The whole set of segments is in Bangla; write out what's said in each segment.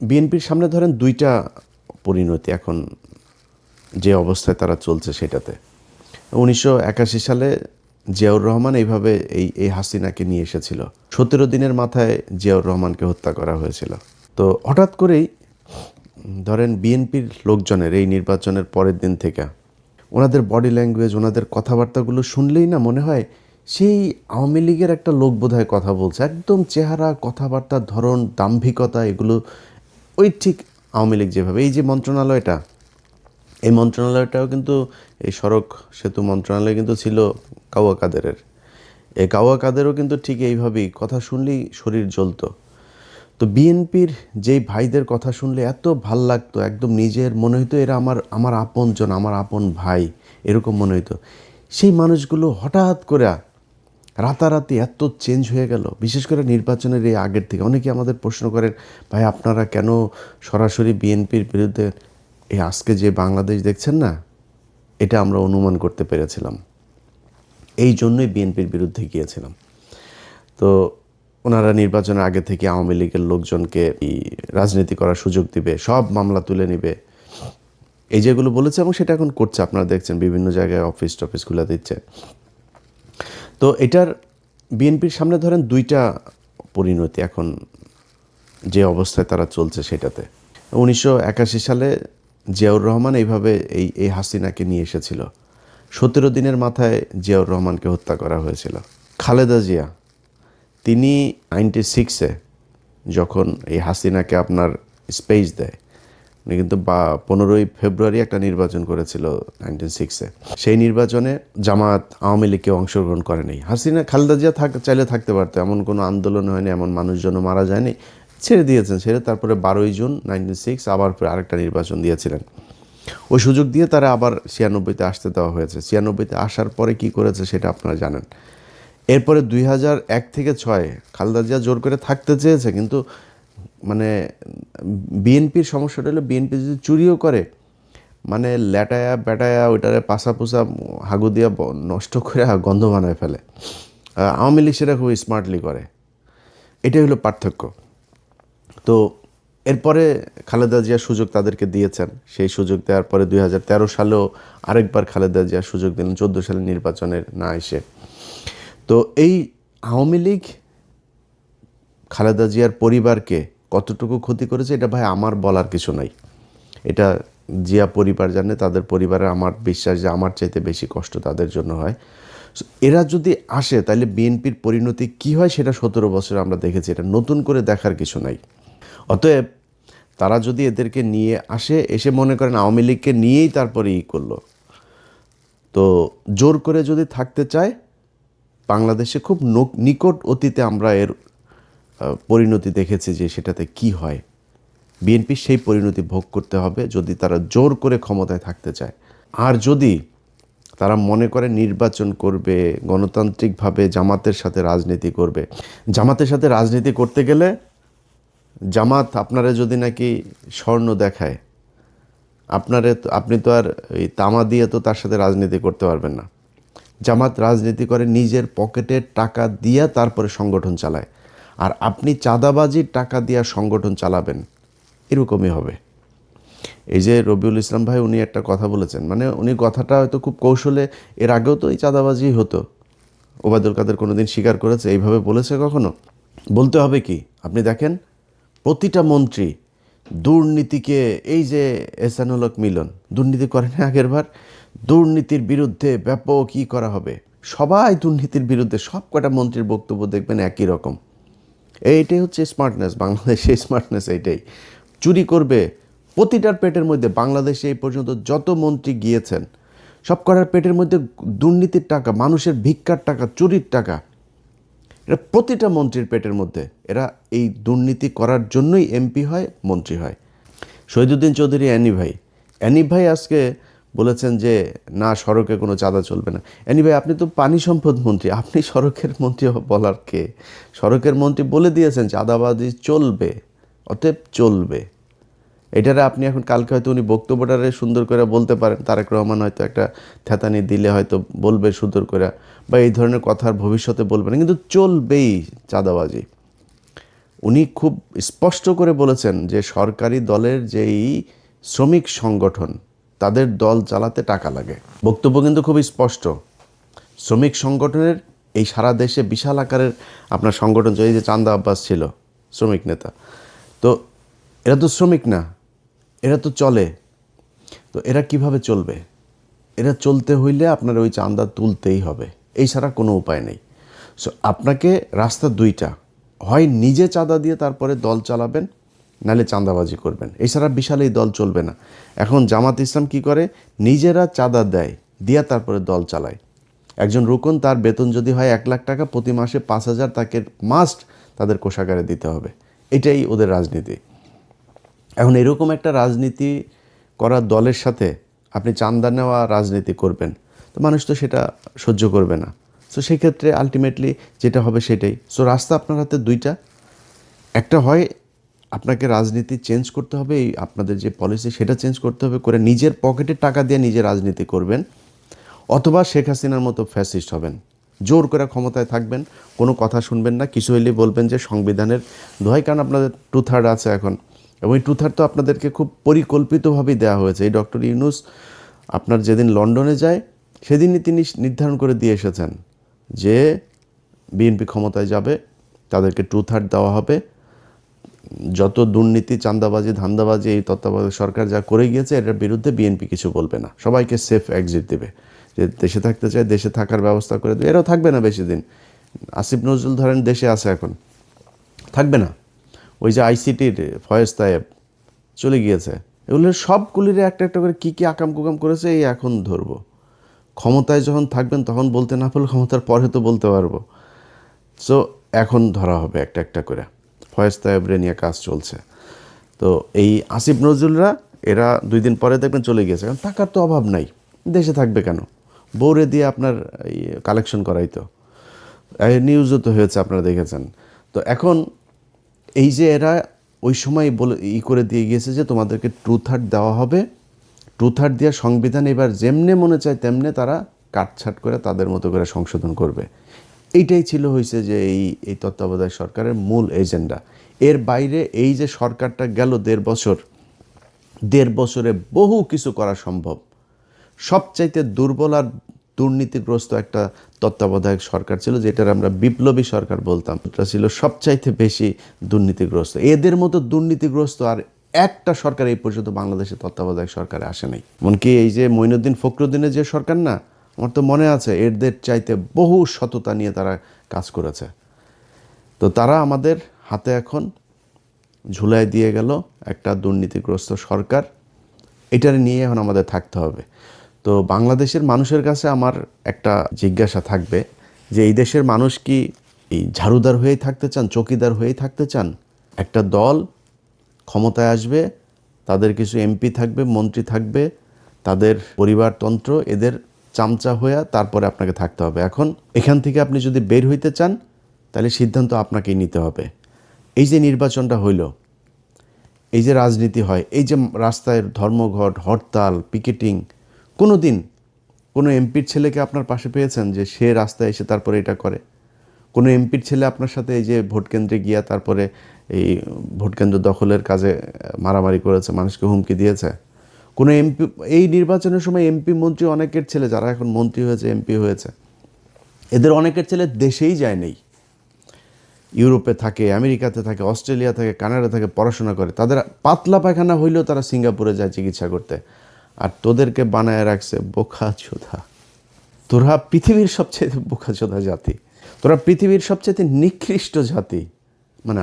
বিএনপির সামনে ধরেন দুইটা পরিণতি এখন যে অবস্থায় তারা চলছে সেটাতে। 1981 সালে জিয়াউর রহমান এইভাবে এই হাসিনাকে নিয়ে এসেছিল। 17 দিনের মাথায় জিয়াউর রহমানকে হত্যা করা হয়েছিল। তো হঠাৎ করেই ধরেন বিএনপির লোকজনের এই নির্বাচনের পরের দিন থেকে ওনাদের বডি ল্যাঙ্গুয়েজ, ওনাদের কথাবার্তাগুলো শুনলেই না মনে হয় সেই আওয়ামী লীগের একটা লোক বোধহয় কথা বলছে। একদম চেহারা, কথাবার্তার ধরন, দাম্ভিকতা, এগুলো ওই ঠিক আওয়ামী লীগ যেভাবে। এই যে মন্ত্রণালয়টা, এই মন্ত্রণালয়টাও কিন্তু, এই সড়ক সেতু মন্ত্রণালয় কিন্তু ছিল কাওয়া কাদেরের। এই কাওয়া কাদেরও কিন্তু ঠিক এইভাবেই কথা শুনলেই শরীর জ্বলতো। তো বিএনপির যেই ভাইদের কথা শুনলে এত ভাল লাগতো, একদম নিজের মনে হইতো এরা আমার আপনজন, আমার আপন ভাই, এরকম মনে হইতো। সেই মানুষগুলো হঠাৎ করে রাতারাতি এত চেঞ্জ হয়ে গেল, বিশেষ করে নির্বাচনের এই আগের থেকে। অনেকে আমাদের প্রশ্ন করেন, ভাই আপনারা কেন সরাসরি বিএনপির বিরুদ্ধে, এই আজকে যে বাংলাদেশ দেখছেন না, এটা আমরা অনুমান করতে পেরেছিলাম, এই জন্যই বিএনপির বিরুদ্ধে গিয়েছিলাম। তো ওনারা নির্বাচনের আগে থেকে আওয়ামী লীগের লোকজনকে রাজনীতি করার সুযোগ দিবে, সব মামলা তুলে নিবে, এই যেগুলো বলেছে, এবং সেটা এখন করছে। আপনারা দেখছেন বিভিন্ন জায়গায় অফিস খুলে দিচ্ছে। তো এটার বিএনপির সামনে ধরেন দুইটা পরিণতি এখন যে অবস্থায় তারা চলছে সেটাতে। 1981 সালে জিয়াউর রহমান এইভাবে এই হাসিনাকে নিয়ে এসেছিল। 17 দিনের মাথায় জিয়াউর রহমানকে হত্যা করা হয়েছিল। খালেদা জিয়া, তিনি 96-এ যখন এই হাসিনাকে আপনার স্পেস দেয়, উনি কিন্তু 15ই ফেব্রুয়ারি একটা নির্বাচন করেছিল 1996-এ। সেই নির্বাচনে জামাত, আওয়ামী লীগকে অংশগ্রহণ করে নাই। খালেদা জিয়া চাইলে থাকতে পারতো, এমন কোনো আন্দোলন হয়নি, এমন মানুষজনও মারা যায়নি, ছেড়ে দিয়েছেন। তারপরে 12ই জুন 1996 আবার আরেকটা নির্বাচন দিয়েছিলেন। ওই সুযোগ দিয়ে তারা আবার 96-তে আসতে দেওয়া হয়েছে। 96-তে আসার পরে কি করেছে সেটা আপনারা জানেন। এরপরে 2001 থেকে 2006 খালেদা জিয়া জোর করে থাকতে চেয়েছে, কিন্তু মানে বিএনপির সমস্যাটা হলো, বিএনপি যদি চুরিও করে, মানে ল্যাটায়া ব্যাটায়া ওইটারে পাশা পোসা হাগু দিয়া নষ্ট করে গন্ধ বানায় ফেলে। আওয়ামী লীগ সেটা খুব স্মার্টলি করে। এটাই হলো পার্থক্য। তো এরপরে খালেদা জিয়া সুযোগ তাদেরকে দিয়েছেন। সেই সুযোগ দেওয়ার পরে 2013 সালেও আরেকবার খালেদা জিয়া সুযোগ দিলেন, 14 সালের নির্বাচনের না এসে। তো এই আওয়ামী লীগ খালেদা জিয়ার পরিবারকে কতটুকু ক্ষতি করেছে, এটা ভাই আমার বলার কিছু নাই। এটা জিয়া পরিবার জানে, তাদের পরিবারে আমার বিশ্বাস যে আমার চাইতে বেশি কষ্ট তাদের জন্য হয়। এরা যদি আসে তাহলে বিএনপির পরিণতি কি হয় সেটা 17 বছর আমরা দেখেছি, এটা নতুন করে দেখার কিছু নাই। অতএব তারা যদি এদেরকে নিয়ে আসে, এসে মনে করেন আওয়ামী লীগকে নিয়েই তারপরে করলো, তো জোর করে যদি থাকতে চায়, বাংলাদেশে খুব নিকট অতীতে আমরা এর পরিণতি দেখেছি যে সেটাতে কি হয়। বিএনপি সেই পরিণতি ভোগ করতে হবে যদি তারা জোর করে ক্ষমতায় থাকতে চায়। আর যদি তারা মনে করে নির্বাচন করবে, গণতান্ত্রিকভাবে জামাতের সাথে রাজনীতি করবে, জামাতের সাথে রাজনীতি করতে গেলে জামাত আপনারা যদি নাকি স্বর্ণ দেখায়, আপনি তো আর এই তামা দিয়ে তো তার সাথে রাজনীতি করতে পারবেন না। জামাত রাজনীতি করে নিজের পকেটের টাকা দিয়া তারপরে সংগঠন চালায়, আর আপনি চাঁদাবাজির টাকা দিয়া সংগঠন চালাবেন, এরকমই হবে। এই যে রবিউল ইসলাম ভাই, উনি একটা কথা বলেছেন, মানে উনি কথাটা হয়তো খুব কৌশলে, এর আগেও তো এই চাঁদাবাজি হতো, ওবায়দুল কাদের কোনোদিন স্বীকার করেছে এইভাবে বলেছে কখনো? বলতে হবে কি, আপনি দেখেন প্রতিটা মন্ত্রী দুর্নীতিকে, এই যে এহসানুল হক মিলন দুর্নীতি করেন আগের বার, দুর্নীতির বিরুদ্ধে ব্যাপক কী করা হবে, সবাই দুর্নীতির বিরুদ্ধে, সব কটা মন্ত্রীর বক্তব্য দেখবেন একই রকম। এইটাই হচ্ছে স্মার্টনেস, বাংলাদেশের স্মার্টনেস এইটাই। চুরি করবে প্রতিটার পেটের মধ্যে, বাংলাদেশে এই পর্যন্ত যত মন্ত্রী গিয়েছেন সব কটার পেটের মধ্যে দুর্নীতির টাকা, মানুষের ভিক্ষার টাকা, চুরির টাকা, এটা প্রতিটা মন্ত্রীর পেটের মধ্যে। এরা এই দুর্নীতি করার জন্যই এমপি হয়, মন্ত্রী হয়। শহীদুদ্দিন চৌধুরী অ্যানি ভাই আজকে বলেছেন যে না, সড়কে কোনো চাঁদা চলবে না। অ্যানি ভাই, আপনি তো পানি সম্পদ মন্ত্রী, আপনি সড়কের মন্ত্রী বলার কে? সড়কের মন্ত্রী বলে দিয়েছেন চাঁদাবাজি চলবে, অতএব চলবে। এটারে আপনি এখন কালকে হয়তো উনি বক্তব্যটারে সুন্দর করে বলতে পারেন, তারেক রহমান হয়তো একটা থ্যাতানি দিলে হয়তো বলবে সুন্দর করে, বা এই ধরনের কথা আর ভবিষ্যতে বলবে না, কিন্তু চলবেই চাঁদাবাজি। উনি খুব স্পষ্ট করে বলেছেন যে সরকারি দলের যেই শ্রমিক সংগঠন তাদের দল চালাতে টাকা লাগে। বক্তব্য কিন্তু খুব স্পষ্ট। শ্রমিক সংগঠনের এই সারা দেশে বিশাল আকারের আপনার সংগঠন, এই যে চান্দা আব্বাস ছিল শ্রমিক নেতা, তো এরা তো শ্রমিক না, এরা তো চলে। তো এরা কিভাবে চলবে? এরা চলতে হইলে আপনার ওই চান্দা তুলতেই হবে, এই ছাড়া কোনো উপায় নেই। সো আপনাকে রাস্তা দুইটা, হয় নিজে চাঁদা দিয়ে তারপরে দল চালাবেন, নাহলে চাঁদাবাজি করবেন, এছাড়া বিশাল এই দল চলবে না। এখন জামাত ইসলাম কি করে, নিজেরা চাঁদা দেয়, দিয়া তারপরে দল চালায়। একজন রুকন তার বেতন যদি হয় 1 লাখ টাকা, প্রতি মাসে 5,000 তাকে মাস্ট তাদের কোষাগারে দিতে হবে। এটাই ওদের রাজনীতি। এখন এরকম একটা রাজনীতি করা দলের সাথে আপনি চাঁদা নেওয়া রাজনীতি করবেন, তো মানুষ তো সেটা সহ্য করবে না। সো সেক্ষেত্রে আলটিমেটলি যেটা হবে সেটাই। সো রাস্তা আপনার হাতে দুইটা, একটা হয় আপনাকে রাজনীতি চেঞ্জ করতে হবে, এই আপনাদের যে পলিসি সেটা চেঞ্জ করতে হবে, করে নিজের পকেটে টাকা দিয়ে নিজে রাজনীতি করবেন, অথবা শেখ হাসিনার মতো ফ্যাসিস্ট হবেন, জোর করে ক্ষমতায় থাকবেন, কোনো কথা শুনবেন না, কিছু হইলে বলবেন যে সংবিধানের দোহাই, কারণ আপনাদের 2/3 আছে এখন, এবং এই 2/3 তো আপনাদেরকে খুব পরিকল্পিতভাবেই দেওয়া হয়েছে। এই ডক্টর ইউনূস আপনার যেদিন লন্ডনে যায় সেদিনই তিনি নির্ধারণ করে দিয়ে এসেছেন যে বিএনপি ক্ষমতায় যাবে, তাদেরকে 2/3 দেওয়া হবে, যত দুর্নীতি, চাঁদাবাজি, ধান্দাবাজি এই তত্ত্বাবধায়ক সরকার যা করে গিয়েছে এটার বিরুদ্ধে বিএনপি কিছু বলবে না, সবাইকে সেফ এক্সিট দেবে। যে দেশে থাকতে চায় দেশে থাকার ব্যবস্থা করে দেবে, এরাও থাকবে না বেশি দিন। আসিফ নজরুল ধরেন দেশে আছে, এখন থাকবে না। ওই যে আইসিটির ফয়েজ তায়েব চলে গিয়েছে, এগুলোর সবগুলির একটা একটা করে কী কী আকাম কুকাম করেছে এই এখন ধরবো। ক্ষমতায় যখন থাকবেন তখন বলতে না পারলে ক্ষমতার পরে তো বলতে পারবো। সো এখন ধরা হবে একটা একটা করে। ফয়েজ তায়েবরে নিয়ে কাজ চলছে। তো এই আসিফ নজরুলরা এরা 2 দিন পরে দেখবেন চলে গিয়েছে, কারণ টাকার তো অভাব নাই, দেশে থাকবে কেন, বউরে দিয়ে আপনার কালেকশন করাইতো, নিউজও তো হয়েছে আপনারা দেখেছেন। তো এখন এই যে এরা ওই সময় বলে করে দিয়ে গিয়েছে যে তোমাদেরকে 2/3 দেওয়া হবে, 2/3 দিয়ে সংবিধান এবার যেমনে মনে চায় তেমনে তারা কাটছাট করে তাদের মতো করে সংশোধন করবে। এইটাই ছিল হয়েছে যে এই তত্ত্বাবধায়ক সরকারের মূল এজেন্ডা। এর বাইরে এই যে সরকারটা গেল 1.5 বছর, 1.5 বছরে বহু কিছু করা সম্ভব। সবচাইতে দুর্বল আর দুর্নীতিগ্রস্ত একটা তত্ত্বাবধায়ক সরকার ছিল, যেটার আমরা বিপ্লবী সরকার বলতাম, এটা ছিল সবচাইতে বেশি দুর্নীতিগ্রস্ত। এদের মতো দুর্নীতিগ্রস্ত আর একটা সরকার এই পর্যন্ত বাংলাদেশে তত্ত্বাবধায়ক সরকারে আসে নাই। এমনকি এই যে মঈনুদ্দিন ফখরুদ্দিনের যে সরকার না, আমার তো মনে আছে এদের চাইতে বহু সততা নিয়ে তারা কাজ করেছে। তো তারা আমাদের হাতে এখন ঝুলাই দিয়ে গেল একটা দুর্নীতিগ্রস্ত সরকার, এটার নিয়ে এখন আমাদের থাকতে হবে। তো বাংলাদেশের মানুষের কাছে আমার একটা জিজ্ঞাসা থাকবে যে এই দেশের মানুষ কি এই ঝাড়ুদার হয়েই থাকতে চান, চকিদার হয়েই থাকতে চান? একটা দল ক্ষমতায় আসবে, তাদের কিছু এমপি থাকবে, মন্ত্রী থাকবে, তাদের পরিবারতন্ত্র, এদের চামচা হয়ে তারপরে আপনাকে থাকতে হবে। এখন এখান থেকে আপনি যদি বের হইতে চান তাহলে সিদ্ধান্ত আপনাকেই নিতে হবে। এই যে নির্বাচনটা হইল, এই যে রাজনীতি হয়, এই যে রাস্তায় ধর্মঘট, হরতাল, পিকেটিং, কোনো দিন কোনো এমপির ছেলেকে আপনার পাশে পেয়েছেন যে সে রাস্তায় এসে তারপরে এটা করে? কোনো এমপির ছেলে আপনার সাথে এই যে ভোট কেন্দ্রে গিয়া তারপরে এই ভোটকেন্দ্র দখলের কাজে মারামারি করেছে, মানুষকে হুমকি দিয়েছে? কোনো এমপি এই নির্বাচনের সময় এমপি মন্ত্রী অনেকের ছেলে যারা এখন মন্ত্রী হয়েছে, এমপি হয়েছে, এদের অনেকের ছেলে দেশেই যায় নেই, ইউরোপে থাকে, আমেরিকাতে থাকে, অস্ট্রেলিয়া থাকে, কানাডা থাকে, পড়াশোনা করে। তাদের পাতলা পায়খানা হইলেও তারা সিঙ্গাপুরে যায় চিকিৎসা করতে। আর তোদেরকে বানায় রাখছে বোকাচোদা। তোরা পৃথিবীর সবচেয়ে বোকাচোদা জাতি, তোরা পৃথিবীর সবচেয়ে নিকৃষ্ট জাতি। মানে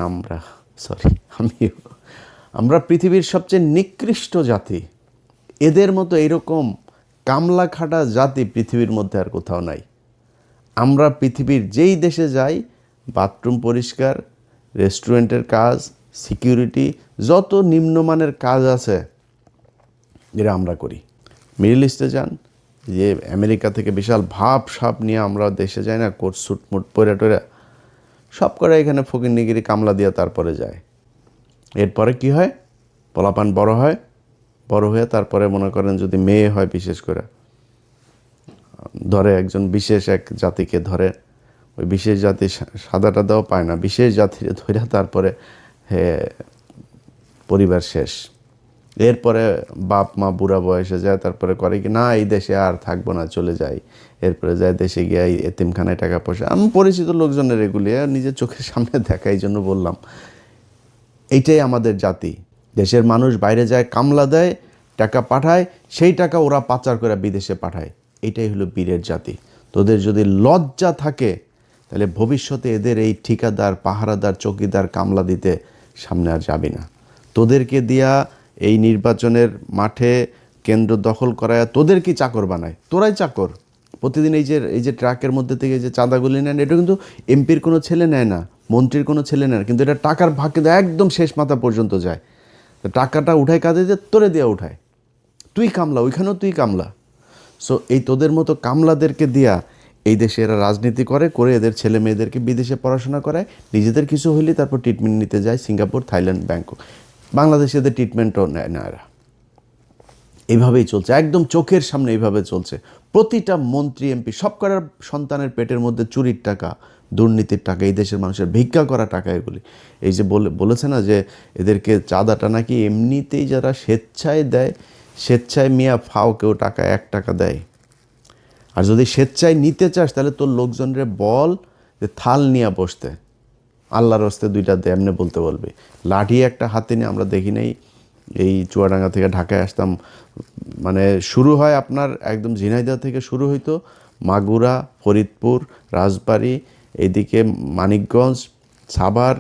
আমরা পৃথিবীর সবচেয়ে নিকৃষ্ট জাতি। এদের মতো এরকম কামলা খাটা জাতি পৃথিবীর মধ্যে আর কোথাও নাই। আমরা পৃথিবীর যেই দেশে যাই, বাথরুম পরিষ্কার, রেস্টুরেন্টের কাজ, সিকিউরিটি, যত নিম্নমানের কাজ আছে এরা আমরা করি। মিডল ইস্টে যান, যে আমেরিকা থেকে বিশাল ভাব সাপ নিয়ে আমরা দেশে যাই না, কোট স্যুট মুট পরে টরে, সব করে এখানে ফকিরনিগিরি কামলা দিয়ে তারপরে যায়। এরপরে কি হয়, পোলাপান বড় হয়, বড় হয়ে তারপরে মনে করেন যদি মেয়ে হয়, বিশেষ করে ধরে একজন বিশেষ এক জাতিকে ধরে, ওই বিশেষ জাতি সাদা টাদাও পায় না, বিশেষ জাতিরে ধরে তারপরে পরিবার শেষ। এরপরে বাপ মা বুড়া বয়সে যায়, তারপরে করে কি না এই দেশে আর থাকবো না, চলে যাই। এরপরে যায় দেশে গিয়ে এতিমখানায় টাকা পয়সা, আমি পরিচিত লোকজনের এগুলি নিজের চোখের সামনে দেখা, এই জন্য বললাম এইটাই আমাদের জাতি। দেশের মানুষ বাইরে যায়, কামলা দেয়, টাকা পাঠায়, সেই টাকা ওরা পাচার করে বিদেশে পাঠায়। এটাই হলো বীরের জাতি। তোদের যদি লজ্জা থাকে তাহলে ভবিষ্যতে এদের এই ঠিকাদার, পাহারাদার, চৌকিদার, কামলা দিতে সামনে আর যাবি না। তোদেরকে দিয়া এই নির্বাচনের মাঠে কেন্দ্র দখল করায় তোদের কি চাকর বানায়? তোরাই চাকর। প্রতিদিন এই যে ট্রাকের মধ্যে থেকে যে চাঁদাগুলি নেন, এটা কিন্তু এমপির কোনো ছেলে নেয় না, মন্ত্রীর কোনো ছেলে নেয় না, কিন্তু এটা টাকার ভাগ কিন্তু একদম শেষ মাথা পর্যন্ত যায়। টাকাটা উঠায় কাঁদে দিয়ে তোরে দিয়ে উঠায়, তুই কামলা, ওইখানেও তুই কামলা। সো এই তোদের মতো কামলাদেরকে দিয়া এই দেশে এরা রাজনীতি করে এদের ছেলে মেয়েদেরকে বিদেশে পড়াশোনা করায়, নিজেদের কিছু হইলে তারপর ট্রিটমেন্ট নিতে যায় সিঙ্গাপুর, থাইল্যান্ড, ব্যাংকক। বাংলাদেশে এদের ট্রিটমেন্টও নেয় না এরা। এইভাবেই চলছে, একদম চোখের সামনে এইভাবে চলছে। প্রতিটা মন্ত্রী এমপি সব করার সন্তানের পেটের মধ্যে চুরির টাকা, দুর্নীতির টাকা, এই দেশের মানুষের ভিক্ষা করা টাকা এগুলি। এই যে বলেছে না যে এদেরকে চাঁদাটা নাকি এমনিতেই যারা স্বেচ্ছায় দেয়, স্বেচ্ছায় মিয়া ফাও কেউ টাকা 1 টাকা দেয়। আর যদি স্বেচ্ছায় নিতে চাস তাহলে তোর লোকজনরে বল যে থাল নিয়ে বসতে, আল্লাহর হস্তে 2টা দে, এমনি বলতে বলবে। লাঠি একটা হাতে নিয়ে আমরা দেখি নাই, এই চুয়াডাঙ্গা থেকে ঢাকায় আসতাম, মানে শুরু হয় আপনার একদম ঝিনাইদহ থেকে শুরু হইতো, মাগুরা, ফরিদপুর, রাজবাড়ী, এইদিকে মানিকগঞ্জ, সাভার,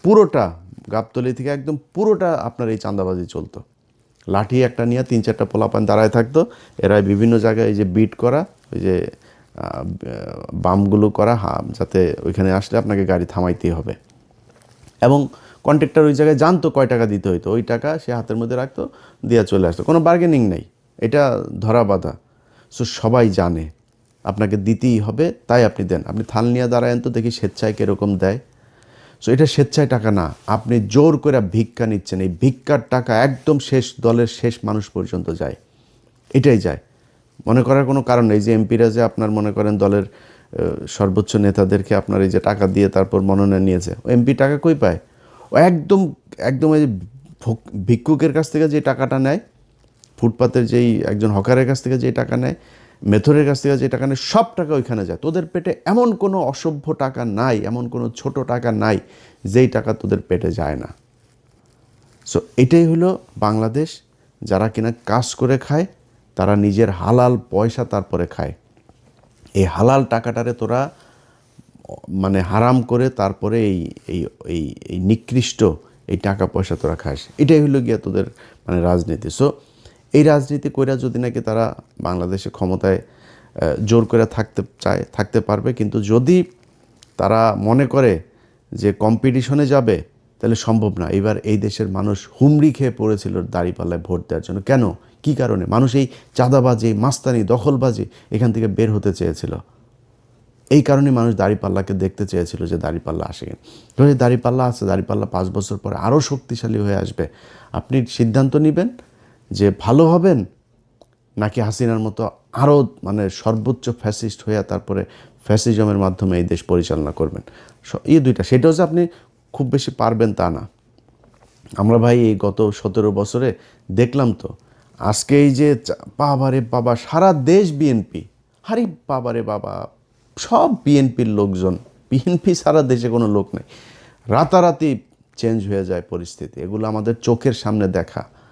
পুরোটা গাবতলী থেকে একদম পুরোটা আপনার এই চাঁদাবাজি চলতো। লাঠি একটা নিয়ে 3-4টা পোলাপান দাঁড়ায় থাকতো, এরা বিভিন্ন জায়গায় এই যে বিট করা, ওই যে বামগুলো করা, যাতে ওইখানে আসলে আপনাকে গাড়ি থামাইতেই হবে। এবং কন্ট্রাক্টর ওই জায়গায় জানতো কয় টাকা দিতে হইতো, ওই টাকা সে হাতের মধ্যে রাখতো, দিয়ে চলে আসতো, কোনো বার্গেনিং নেই, এটা ধরা বাঁধা। সো সবাই জানে আপনাকে দিতেই হবে, তাই আপনি দেন। আপনি থাল নিয়ে দাঁড়ায়েন তো দেখি স্বেচ্ছায় কীরকম দেয়। সো এটা স্বেচ্ছায় টাকা না, আপনি জোর করে ভিক্ষা নিচ্ছেন। এই ভিক্ষার টাকা একদম শেষ দলের শেষ মানুষ পর্যন্ত যায়, এটাই যায়। মনে করার কোনো কারণ নেই যে এমপিরা যে আপনার মনে করেন দলের সর্বোচ্চ নেতাদেরকে আপনার এই যে টাকা দিয়ে তারপর মনোনয়ন নিয়েছে, ও এমপি টাকা কই পায়? ও একদম একদম এই যে ভিক্ষুকের কাছ থেকে যে টাকাটা নেয়, ফুটপাতের যেই একজন হকারের কাছ থেকে যে টাকা নেয়, মেথরের কাছ থেকে যে টাকা নেয়, সব টাকা ওইখানে যায়। তোদের পেটে এমন কোনো অসভ্য টাকা নাই, এমন কোনো ছোট টাকা নাই যেই টাকা তোদের পেটে যায় না। সো এটাই হলো বাংলাদেশ। যারা কিনা কাজ করে খায় তারা নিজের হালাল পয়সা তারপরে খায়। এই হালাল টাকাটারে তোরা মানে হারাম করে তারপরে এই এই এই এই নিকৃষ্ট এই টাকা পয়সা তোরা খাস। এটাই হলো গিয়া তোদের মানে রাজনীতি। সো এই রাজনীতি কইরা যদি নাকি তারা বাংলাদেশে ক্ষমতায় জোর করে থাকতে চায়, থাকতে পারবে। কিন্তু যদি তারা মনে করে যে কম্পিটিশনে যাবে তাহলে সম্ভব না। এবার এই দেশের মানুষ হুমড়ি খেয়ে পড়েছিল দাঁড়িপাল্লায় ভোট দেওয়ার জন্য। কেন, কি কারণে? মানুষ এই চাঁদাবাজি, মাস্তানি, দখলবাজি এখান থেকে বের হতে চেয়েছিল। এই কারণে মানুষ দাঁড়িপাল্লাকে দেখতে চেয়েছিল যে দাঁড়িপাল্লা আসে কিনা। ধরে দাঁড়িপাল্লা আছে, দাঁড়িপাল্লা 5 বছর পরে আরও শক্তিশালী হয়ে আসবে। আপনি সিদ্ধান্ত নেবেন যে ভালো হবেন নাকি হাসিনার মতো আরও মানে সর্বোচ্চ ফ্যাসিস্ট হয়ে তারপরে ফ্যাসিজমের মাধ্যমে এই দেশ পরিচালনা করবেন। এই 2টা, সেটাও যে আপনি খুব বেশি পারবেন তা না। আমরা ভাই এই গত 17 বছরে দেখলাম তো, আজকে এই যে বাবারে বাবা সারা দেশ বিএনপি, হারি বাবারে বাবা সব বিএনপির লোকজন, বিএনপি সারা দেশে কোনো লোক নেই, রাতারাতি চেঞ্জ হয়ে যায় পরিস্থিতি। এগুলো আমাদের চোখের সামনে দেখা।